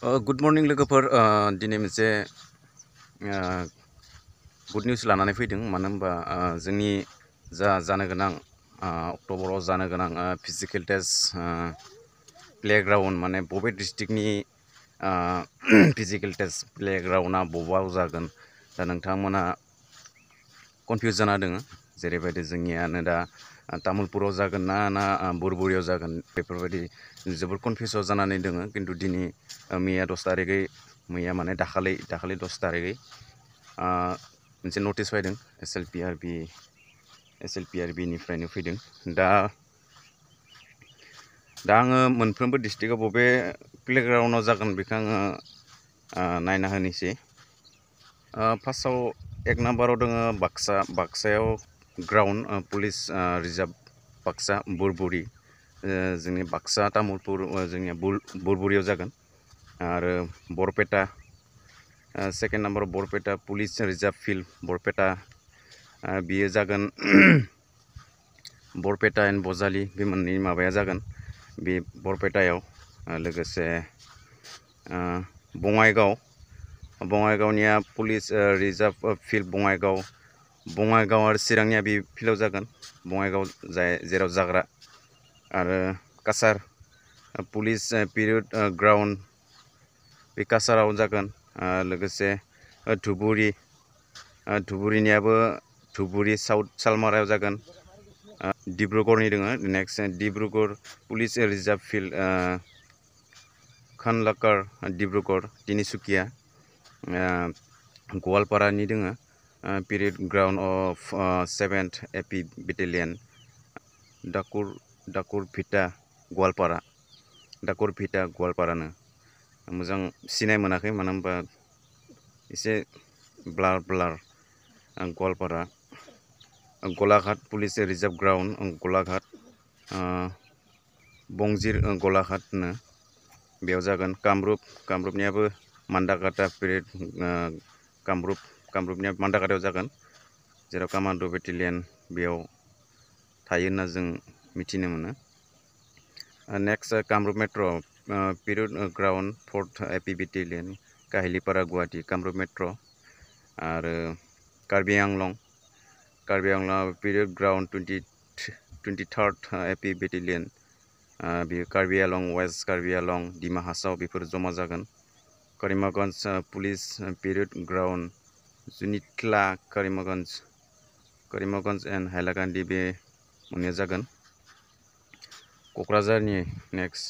good morning लोगोफोर दिनै मोनसे गुड निउस लानानै फैदों मानो होनबा जोंनि जानो गोनां अक्ट'बराव जानो गोनां फिजिकेल टेस्ट प्लेग्राउन्ड माने बबे डिस्ट्रिक्टनि फिजिकेल टेस्ट प्लेग्राउन्डआ बबाव जागोन दा नोंथांमोना कनफिउज जाना दङ जेरैबायदि जोंनियानो दा तामुलपुराव जागोन ना बुरबुरियाव जागोन बेफोरबायदि जोबोर कनफिउज जानानै दङ खिन्थु दिनै मैया 10 तारिखै मैया माने दाखालि 10 तारिखै मोनसे नटिस फैदों SLPRB निफ्रायनो फैदों दा आङो मोनफ्रोमबो डिस्ट्रिक्टआव बबे प्लेग्राउन्डआव जागोन बेखौ आङो नायना होनोसै फार्स्टआव 1 नाम्बाराव दङ बाक्सायाव ग्राउन्ड पुलिस रिजार्भ बाक्सा बुरबुरि जोंनि बाक्सा तामुलपुर जोंनिया बुरबुरियाव जागोन आरो बरपेटा सेकेन्ड नाम्बाराव Barpeta police reserve field Barpeta बियो जागोन बरपेटा एन्ड बजालि बे मोननै माबाया जागोन बे बरपेटायाव लोगोसे बङाइगावनिया पुलिस रिजार्भ फिल्ड बङाइगाव आरो चिरांनिया बे फिल्डआव जागोन बङाइगाव जेराव जाग्रा आरो कासार पुलिस पिरियड ग्राउन्ड बे कासाराव जागोन लोगोसे धुबुरिनियाबो धुबुरि साउथ सालमारायाव जागोन डिब्रुगड़नि दङ next Dibrugarh police reserve field खानलाकार डिब्रुगड़ तिनिसुकिया गवालपारानि दङ parade ground of 7th AP battalion Dakurbhita गवालपारानो मोजां सिनाय मोनाखै मानो होनबा एसे ब्लार Goalpara Golaghat police reserve ground Golaghat बंजिर गलाघाटनो बेयाव जागोन कामरुपनियाबो मान्दाकाटा पिरियड कामरुपनिया मान्दाकाटायाव जागोन जेराव कामान्ड' बेटेलियन बेयाव थायो होनना जों मिथिनो मोनो next Kamrup metro' parade ground 4th AP battalion Kahilipara Guwahati Kamrup metro' आरो Karbi Anglong parade ground 23rd AP battalion बेयो कार्बि आलं वेस्ट कार्बि आलं डिमा हासाव बेफोर जमा जागोन करिमगन्ज पुलिस पिरियड ग्राउन्ड जुनितला करिमगन्ज एन्ड हाइलाकान्दि बे मोननैया जागोन क'क्राझारनि next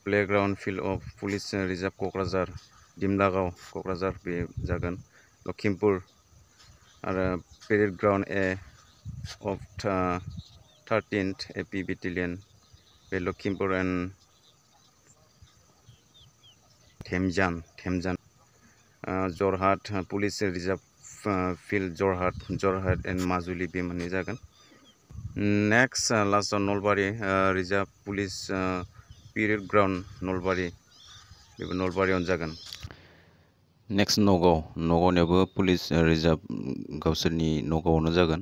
playground field of police reserve Kokrajhar दिमलागाव क'क्राझार बे जागोन लखिमपुर आरो parade ground A of 13th AP battalion बे लखिमपुर एन्ड धेमजान Jorhat police reserve field Jorhat and Majuli बे मोननै जागोन नेक्स्ट लास्टआव Nalbari reserve police parade ground Nalbari बेबो नलबारियावनो जागोन नेक्स्ट नगावनियाबो पुलिस रिजार्भ गावसोरनि नगावआवनो जागोन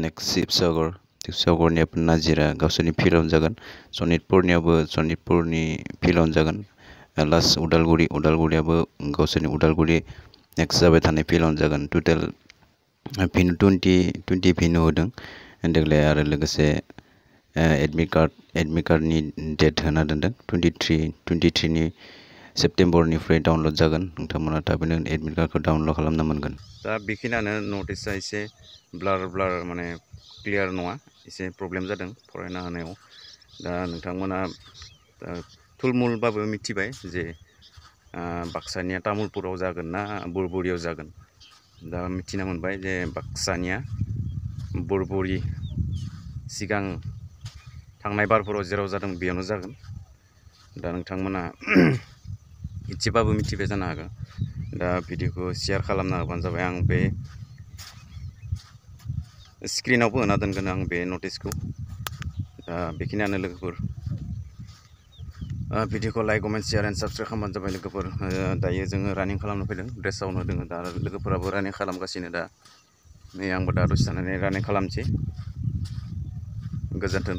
नेक्स्ट शिबसागरनियाबो नाजिरा गावसोरनि फिल्डआवनो जागोन सनितपुरनि फिल्डआवनो जागोन लास्ट उदालगुरियाबो गावसोरनि उदालगुरि नेक्स्ट जाबाय थानाय फिल्डआवनो जागोन टटेल 20 भेन्यु होदों देग्लाय आरो लोगोसे एडमिट कार्डनि डेट होना दोनदों 23 सेप्तेम्बरनिफ्राय डाउनलड जागोन नोंथांमोना थाबैनो एडमिट कार्डखौ डाउनलड खालामनो मोनगोन दा बेखिनियानो नटिसआ एसे ब्लार माने क्लियार नङा एसे प्रब्लेम जादों फरायना होनायाव दा नोंथांमोना थुलमुलबाबो मिथिबाय जे बाक्सानिया तामुलपुराव जागोन ना बुरबुरियाव जागोन दा मिथिना मोनबाय जे बाक्सानिया बुरबुरि सिगां थांनाय बारफोराव जेराव जादों बेयावनो जागोन दा नोंथांमोना एसेबाबो मिथिबाय जानो हागौ दा भिडिअखौ शेयार खालामना होबानो जाबाय आं बे स्क्रिनावबो होना दोनगोन आं बे नटिसखौ दा बेखिनियानो लोगोफोर भिडिअखौ like comment share and subscribe खालामबानो जाबाय लोगोफोर दायो जोङो रानिं खालामनो फैदों ड्रेसावनो दङ दा लोगोफोराबो रानिं खालामगासिनो दा नै आंबो दा दसे थानानै रानिं खालामनोसै गोजोन्थों